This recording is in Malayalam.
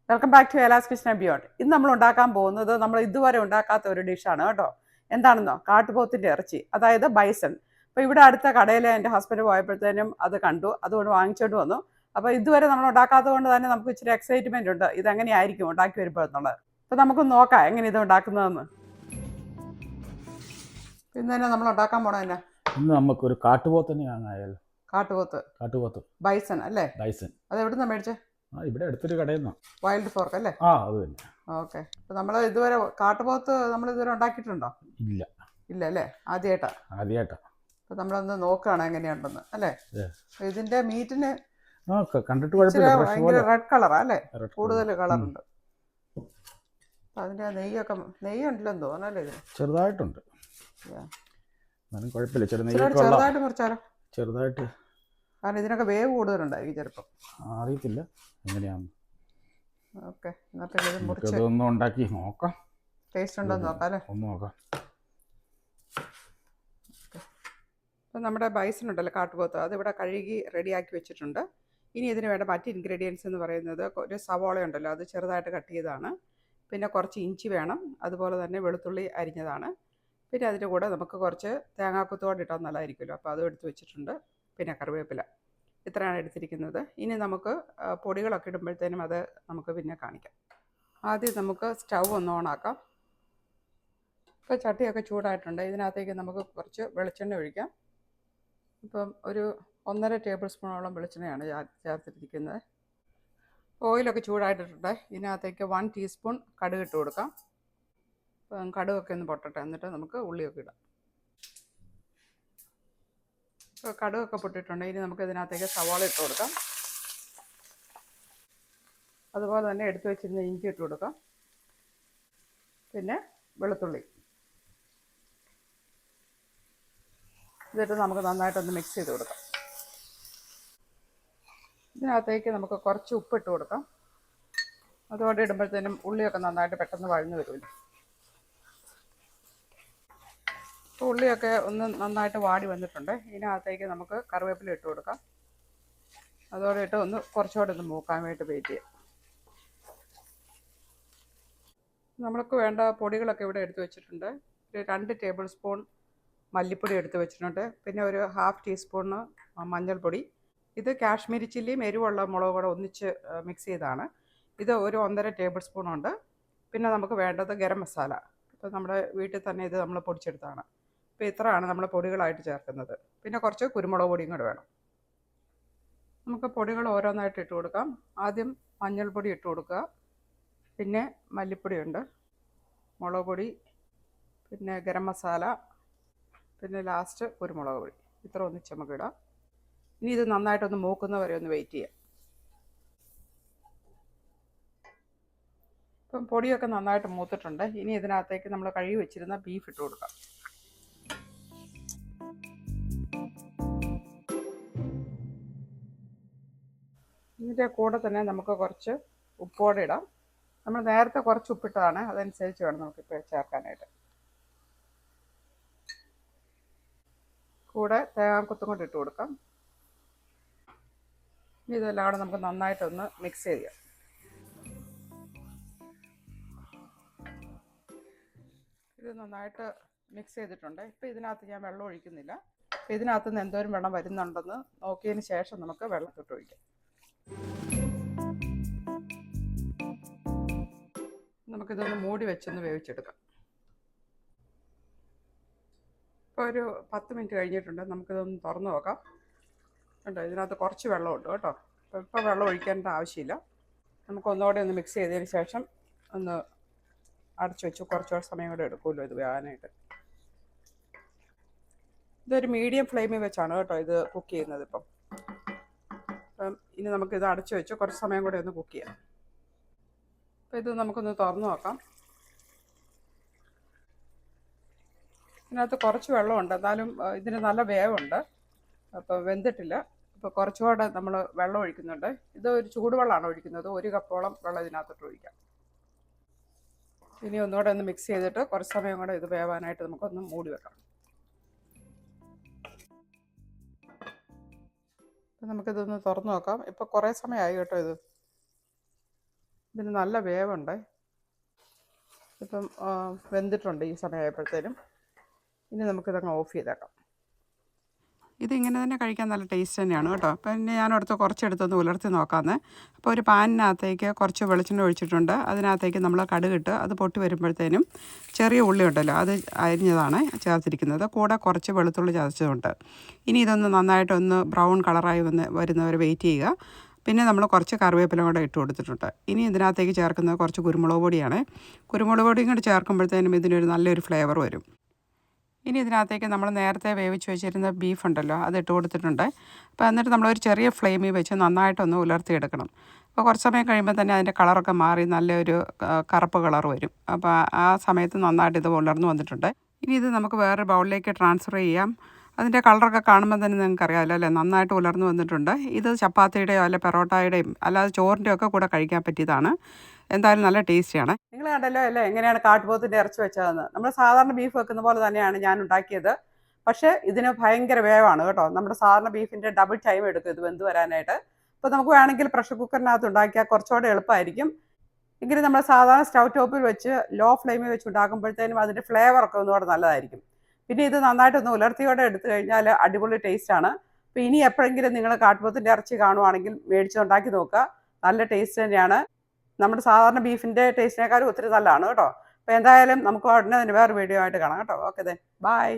വെൽക്കം ബാക്ക് ടു എലാസ് കിച്ചൻ ആൻഡ് ബിയോണ്ട്. ഇന്ന് നമ്മൾ ഉണ്ടാക്കാൻ പോകുന്നത് നമ്മൾ ഇതുവരെ ഉണ്ടാക്കാത്ത ഒരു ഡിഷാണ് കേട്ടോ. എന്താണെന്നോ, കാട്ടുപോത്തിൻ്റെ ഇറച്ചി, അതായത് ബൈസൺ. അപ്പോൾ ഇവിടെ അടുത്ത കടയിൽ എൻ്റെ ഹസ്ബൻഡ് പോയപ്പോഴത്തേനും അത് കണ്ടു, അതുകൊണ്ട് വാങ്ങിച്ചുകൊണ്ട് വന്നു. അപ്പോൾ ഇതുവരെ നമ്മൾ ഉണ്ടാക്കാത്തത് കൊണ്ട് തന്നെ നമുക്ക് ഇച്ചിരി എക്സൈറ്റ്മെൻ്റ് ഉണ്ട്, ഇതെങ്ങനെയായിരിക്കും ഉണ്ടാക്കി വരുമ്പോൾ എന്നുള്ളത്. അപ്പോൾ നമുക്ക് നോക്കാം എങ്ങനെ ഇത് ഉണ്ടാക്കുന്നതെന്ന്. ഇന്ന് തന്നെ നമ്മൾ ഉണ്ടാക്കാൻ പോണതന്നെ ഇന്ന് നമുക്കൊരു കാട്ടുപോത്തന്നെ വാങ്ങായാലോ. കാട്ടുപോത്ത് ബൈസൺ അല്ലേ? ബൈസൺ. അത് എവിടെ നിന്നാണ് മേടിച്ചത്? ഇവിടെ അടുത്തൊരു കടയിൽ നിന്നാണ്. വൈൽഡ് ഫോർക്ക് അല്ലേ? അത് തന്നെ. ഓക്കെ. അപ്പോൾ നമ്മൾ ഇതുവരെ കാട്ടുപോത്ത് നമ്മൾ ഇതുവരെ ഉണ്ടാക്കിയിട്ടുണ്ടോ? ഇല്ല അല്ലേ, ആദ്യമായിട്ടാണ്. അപ്പോൾ നമ്മളൊന്ന് നോക്കുകയാണ് എങ്ങനെയുണ്ടെന്ന് അല്ലേ. ഇതിന്റെ മീറ്റിന് കണ്ടിട്ട് ഭയങ്കര റെഡ് കളറാ അല്ലേ, കൂടുതൽ കളറുണ്ട്. അതിന്റെ നെയ്യുണ്ടല്ലോ തോന്നല്ലേ ഇതിന്? ചെറുതായിട്ടുണ്ട്, കുഴപ്പമില്ല. ചെറുതായിട്ട് മുറിച്ചാലോ? ചെറുതായിട്ട്, കാരണം ഇതിനൊക്കെ വേവ് കൂടുതലുണ്ടായിരിക്കും ചിലപ്പോൾ. അറിയത്തില്ല എങ്ങനെയാന്ന്. ഓക്കെ, എന്നാൽ പിന്നെ ഇത് മുറിച്ച് ഒന്ന് ഉണ്ടാക്കി നോക്കാം. ടേസ്റ്റ് ഉണ്ടോന്ന് നോക്കാം അല്ലേ? ഒന്ന് നോക്കാം. അപ്പോൾ നമ്മുടെ ബൈസൺ ഉണ്ടല്ലോ, കാട്ടുപോത്ത്, അതിവിടെ കഴുകി റെഡിയാക്കി വെച്ചിട്ടുണ്ട്. ഇനി ഇതിന് വേണ്ട മറ്റ് ഇൻഗ്രീഡിയൻസ് എന്ന് പറയുന്നത് ഒരു സവോള ഉണ്ടല്ലോ, അത് ചെറുതായിട്ട് കട്ട് ചെയ്തതാണ്. പിന്നെ കുറച്ച് ഇഞ്ചി വേണം, അതുപോലെ തന്നെ വെളുത്തുള്ളി അരിഞ്ഞതാണ്. പിന്നെ അതിൻ്റെ കൂടെ നമുക്ക് കുറച്ച് തേങ്ങാക്കുത്തോടെ ഇട്ടാൽ നല്ലതായിരിക്കുമല്ലോ, അപ്പോൾ അതും എടുത്ത് വെച്ചിട്ടുണ്ട്. പിന്നെ കറിവേപ്പില, ഇത്രയാണ് എടുത്തിരിക്കുന്നത്. ഇനി നമുക്ക് പൊടികളൊക്കെ ഇടുമ്പോഴത്തേനും അത് നമുക്ക് പിന്നെ കാണിക്കാം. ആദ്യം നമുക്ക് സ്റ്റൗ ഒന്ന് ഓണാക്കാം. ഇപ്പോൾ ചട്ടിയൊക്കെ ചൂടായിട്ടുണ്ട്. ഇതിനകത്തേക്ക് നമുക്ക് കുറച്ച് വെളിച്ചെണ്ണ ഒഴിക്കാം. ഇപ്പം ഒരു 1.5 ടേബിൾ സ്പൂണോളം വെളിച്ചെണ്ണയാണ് ചേർത്തിരിക്കുന്നത്. ഓയിലൊക്കെ ചൂടായിട്ടിട്ടുണ്ട്. ഇതിനകത്തേക്ക് 1 ടീസ്പൂൺ കടുക് ഇട്ട് കൊടുക്കാം. അപ്പം കടുകൊക്കെ ഒന്ന് പൊട്ടട്ടെ, എന്നിട്ട് നമുക്ക് ഉള്ളിയൊക്കെ ഇടാം. ഇപ്പോൾ കടുകൊക്കെ പൊട്ടിയിട്ടുണ്ട്. ഇനി നമുക്ക് ഇതിനകത്തേക്ക് സവാള ഇട്ട് കൊടുക്കാം. അതുപോലെ തന്നെ എടുത്തു വെച്ചിരുന്ന ഇഞ്ചി ഇട്ട് കൊടുക്കാം. പിന്നെ വെളുത്തുള്ളി ഇതിട്ട് നമുക്ക് നന്നായിട്ടൊന്ന് മിക്സ് ചെയ്ത് കൊടുക്കാം. ഇതിനകത്തേക്ക് നമുക്ക് കുറച്ച് ഉപ്പിട്ട് കൊടുക്കാം. അതുകൊണ്ട് ഇടുമ്പോഴത്തേനും ഉള്ളിയൊക്കെ നന്നായിട്ട് പെട്ടെന്ന് വഴഞ്ഞു വരുമല്ലോ. അപ്പോൾ ഉള്ളിയൊക്കെ ഒന്ന് നന്നായിട്ട് വാടി വന്നിട്ടുണ്ട്. ഇതിനകത്തേക്ക് നമുക്ക് കറിവേപ്പില ഇട്ട് കൊടുക്കാം. അതോടെ ഇട്ട് കുറച്ചുകൂടെ ഒന്ന് മൂക്കാൻ വേണ്ടി വെയിറ്റ് ചെയ്യാം. നമ്മൾക്ക് വേണ്ട പൊടികളൊക്കെ ഇവിടെ എടുത്ത് വെച്ചിട്ടുണ്ട്. ഒരു 2 ടേബിൾ സ്പൂൺ മല്ലിപ്പൊടി എടുത്ത് വെച്ചിട്ടുണ്ട്. പിന്നെ ഒരു 1/2 ടീസ്പൂണ് മഞ്ഞൾപ്പൊടി. ഇത് കാശ്മീരി ചില്ലിയും എരിവുള്ള മുളക് കൂടെ ഒന്നിച്ച് മിക്സ് ചെയ്താണ്. ഇത് ഒരു 1.5 ടേബിൾ സ്പൂണുണ്ട്. പിന്നെ നമുക്ക് വേണ്ടത് ഗരം മസാല. ഇപ്പോൾ നമ്മുടെ വീട്ടിൽ തന്നെ ഇത് നമ്മൾ പൊടിച്ചെടുത്താണ്. അപ്പോൾ ഇത്രയാണ് നമ്മൾ പൊടികളായിട്ട് ചേർക്കുന്നത്. പിന്നെ കുറച്ച് കുരുമുളക് പൊടിയും കൂടെ വേണം. നമുക്ക് പൊടികൾ ഓരോന്നായിട്ട് ഇട്ട് കൊടുക്കാം. ആദ്യം മഞ്ഞൾപ്പൊടി ഇട്ട് കൊടുക്കുക. പിന്നെ മല്ലിപ്പൊടിയുണ്ട്, മുളക് പൊടി, പിന്നെ ഗരം മസാല, പിന്നെ ലാസ്റ്റ് കുരുമുളക് പൊടി. ഇത്ര ഒന്നിച്ച് നമുക്ക് ഇടാം. ഇനി ഇത് നന്നായിട്ടൊന്ന് മൂക്കുന്നവരെ ഒന്ന് വെയിറ്റ് ചെയ്യാം. ഇപ്പം പൊടിയൊക്കെ നന്നായിട്ട് മൂത്തിട്ടുണ്ട്. ഇനി ഇതിനകത്തേക്ക് നമ്മൾ കഴുകി വെച്ചിരുന്ന ബീഫ് ഇട്ട് കൊടുക്കാം. ഇതിൻ്റെ കൂടെ തന്നെ നമുക്ക് കുറച്ച് ഉപ്പോടെ ഇടാം. നമ്മൾ നേരത്തെ കുറച്ച് ഉപ്പിട്ടതാണ്, അതനുസരിച്ച് വേണം നമുക്കിപ്പോൾ ചേർക്കാനായിട്ട്. കൂടെ തേങ്ങാക്കൊത്തും കൊണ്ട് ഇട്ട് കൊടുക്കാം. ഇനി ഇതെല്ലാം കൂടെ നമുക്ക് നന്നായിട്ടൊന്ന് മിക്സ് ചെയ്യാം. ഇത് നന്നായിട്ട് മിക്സ് ചെയ്തിട്ടുണ്ട്. ഇപ്പോൾ ഇതിനകത്ത് ഞാൻ വെള്ളം ഒഴിക്കുന്നില്ല. അപ്പോൾ ഇതിനകത്ത് നിന്ന് എന്തോരം വെള്ളം വരുന്നുണ്ടെന്ന് നോക്കിയതിന് ശേഷം നമുക്ക് വെള്ളം ഇട്ട് ഒഴിക്കാം. നമുക്കിതൊന്ന് മൂടി വെച്ചൊന്ന് വേവിച്ചെടുക്കാം. ഇപ്പോൾ ഒരു 10 മിനിറ്റ് കഴിഞ്ഞിട്ടുണ്ട്. നമുക്കിതൊന്ന് തുറന്ന് നോക്കാം. കേട്ടോ, ഇതിനകത്ത് കുറച്ച് വെള്ളമുണ്ട് കേട്ടോ. ഇപ്പോൾ വെള്ളം ഒഴിക്കേണ്ട ആവശ്യമില്ല. നമുക്ക് ഒന്നുകൂടെ ഒന്ന് മിക്സ് ചെയ്തതിന് ശേഷം ഒന്ന് അടച്ചു വെച്ച് കുറച്ചുകൂടെ സമയം കൂടെ എടുക്കുമല്ലോ ഇത് വേകാനായിട്ട്. ഇതൊരു മീഡിയം ഫ്ലെയിമിൽ വെച്ചാണ് കേട്ടോ ഇത് കുക്ക് ചെയ്യുന്നത്. അപ്പം ഇനി നമുക്കിത് അടച്ചു വെച്ച് കുറച്ച് സമയം കൂടെ ഒന്ന് കുക്ക് ചെയ്യാം. അപ്പോൾ ഇത് നമുക്കൊന്ന് തുറന്ന് നോക്കാം. ഇതിനകത്ത് കുറച്ച് വെള്ളമുണ്ട്, എന്നാലും ഇതിന് നല്ല വേവുണ്ട്. അപ്പോൾ വെന്തിട്ടില്ല. അപ്പോൾ കുറച്ചുകൂടെ നമ്മൾ വെള്ളം ഒഴിക്കുന്നുണ്ട്. ഇത് ഒരു ചൂടുവെള്ളമാണ് ഒഴിക്കുന്നത്. 1 കപ്പോളം വെള്ളം ഇതിനകത്തോട്ട് ഒഴിക്കാം. ഇനി ഒന്നുകൂടെ ഒന്ന് മിക്സ് ചെയ്തിട്ട് കുറച്ച് സമയം കൂടെ ഇത് വേവാനായിട്ട് നമുക്കൊന്ന് മൂടി വെക്കാം. അപ്പം നമുക്കിതൊന്ന് തുറന്ന് നോക്കാം. ഇപ്പോൾ കുറേ സമയമായി കേട്ടോ ഇത്. ഇതിന് നല്ല വേവുണ്ട്. ഇപ്പം വെന്തിട്ടുണ്ട് ഈ സമയമായപ്പോഴത്തേനും. ഇനി നമുക്കിതങ്ങ് ഓഫ് ചെയ്തേക്കാം. ഇതിങ്ങനെ തന്നെ കഴിക്കാൻ നല്ല ടേസ്റ്റ് തന്നെയാണ് കേട്ടോ. പിന്നെ ഞാനടുത്ത് കുറച്ചെടുത്തൊന്ന് ഉലർത്തി നോക്കാമെന്ന്. അപ്പോൾ ഒരു പാനിനകത്തേക്ക് കുറച്ച് വെളിച്ചെണ്ണ ഒഴിച്ചിട്ടുണ്ട്. അതിനകത്തേക്ക് നമ്മൾ കടുകിട്ട് അത് പൊട്ടി വരുമ്പോഴത്തേനും ചെറിയ ഉള്ളി ഉണ്ടല്ലോ, അത് അരിഞ്ഞതാണ് ചേർത്തിരിക്കുന്നത്. കൂടെ കുറച്ച് വെളുത്തുള്ളി ചതച്ചതുണ്ട്. ഇനി ഇതൊന്ന് നന്നായിട്ടൊന്ന് ബ്രൗൺ കളറായി വരുന്നവരെ വെയിറ്റ് ചെയ്യുക. പിന്നെ നമ്മൾ കുറച്ച് കറിവേപ്പില കൂടെ ഇട്ട് കൊടുത്തിട്ടുണ്ട്. ഇനി ഇതിനകത്തേക്ക് ചേർക്കുന്നത് കുറച്ച് കുരുമുളക് പൊടിയാണ്. കുരുമുളക് പൊടിയും കൂടി ചേർക്കുമ്പോഴത്തേനും ഇതിനൊരു നല്ലൊരു ഫ്ലേവർ വരും. ഇനി ഇതിനകത്തേക്ക് നമ്മൾ നേരത്തെ വേവിച്ച് വെച്ചിരുന്ന ബീഫ് ഉണ്ടല്ലോ, അത് ഇട്ട് കൊടുത്തിട്ടുണ്ട്. അപ്പോൾ എന്നിട്ട് നമ്മളൊരു ചെറിയ ഫ്ലെയിമിൽ വെച്ച് നന്നായിട്ടൊന്ന് ഉലർത്തിയെടുക്കണം. അപ്പോൾ കുറച്ച് സമയം കഴിയുമ്പോൾ തന്നെ അതിൻ്റെ കളറൊക്കെ മാറി നല്ലൊരു കറുപ്പ് കളർ വരും. അപ്പോൾ ആ സമയത്ത് നന്നായിട്ട് ഇത് ഉലർന്നു വന്നിട്ടുണ്ട്. ഇനി ഇത് നമുക്ക് വേറൊരു ബൗളിലേക്ക് ട്രാൻസ്ഫർ ചെയ്യാം. അതിൻ്റെ കളറൊക്കെ കാണുമ്പോൾ തന്നെ നിങ്ങൾക്ക് അറിയാമല്ലോ അല്ലേ, നന്നായിട്ട് ഉലർന്നു വന്നിട്ടുണ്ട്. ഇത് ചപ്പാത്തിയുടെയോ അല്ലെ പെറോട്ടയുടെയും അല്ലാതെ ചോറിൻ്റെയോ ഒക്കെ കൂടെ കഴിക്കാൻ പറ്റിയതാണ്. എന്തായാലും നല്ല ടേസ്റ്റിയാണ്. നിങ്ങൾ കണ്ടല്ലോ അല്ലേ എങ്ങനെയാണ് കാട്ടുപോത്തിൻ്റെ ഇറച്ചി വെച്ചതെന്ന്. നമ്മൾ സാധാരണ ബീഫ് വെക്കുന്ന പോലെ തന്നെയാണ് ഞാൻ ഉണ്ടാക്കിയത്. പക്ഷേ ഇതിന് ഭയങ്കര വേവാണ് കേട്ടോ. നമ്മുടെ സാധാരണ ബീഫിൻ്റെ ഡബിൾ ടൈം എടുക്കും ഇത് വെന്ത് വരാനായിട്ട്. അപ്പോൾ നമുക്ക് വേണമെങ്കിൽ പ്രഷർ കുക്കറിനകത്ത് ഉണ്ടാക്കിയാൽ കുറച്ചുകൂടെ എളുപ്പമായിരിക്കും. എങ്കിലും നമ്മൾ സാധാരണ സ്റ്റൗ ടോപ്പിൽ വെച്ച് ലോ ഫ്ലെയിമിൽ വെച്ച് ഉണ്ടാക്കുമ്പോഴത്തേനും അതിൻ്റെ ഫ്ലേവറൊക്കെ ഒന്നുകൂടെ നല്ലതായിരിക്കും. പിന്നെ ഇത് നന്നായിട്ടൊന്ന് ഉലർത്തിയോടെ എടുത്തു കഴിഞ്ഞാൽ അടിപൊളി ടേസ്റ്റാണ്. അപ്പോൾ ഇനി എപ്പോഴെങ്കിലും നിങ്ങൾ കാട്ടുപോത്തിൻ്റെ ഇറച്ചി കാണുവാണെങ്കിൽ മേടിച്ചുണ്ടാക്കി നോക്കുക. നല്ല ടേസ്റ്റ് തന്നെയാണ്. നമ്മുടെ സാധാരണ ബീഫിൻ്റെ ടേസ്റ്റിനേക്കാളും ഒത്തിരി നല്ലതാണ് കേട്ടോ. അപ്പോൾ എന്തായാലും നമുക്ക് ഉടനെ തന്നെ വേറെ വീഡിയോ ആയിട്ട് കാണാം കേട്ടോ. Okay then bye.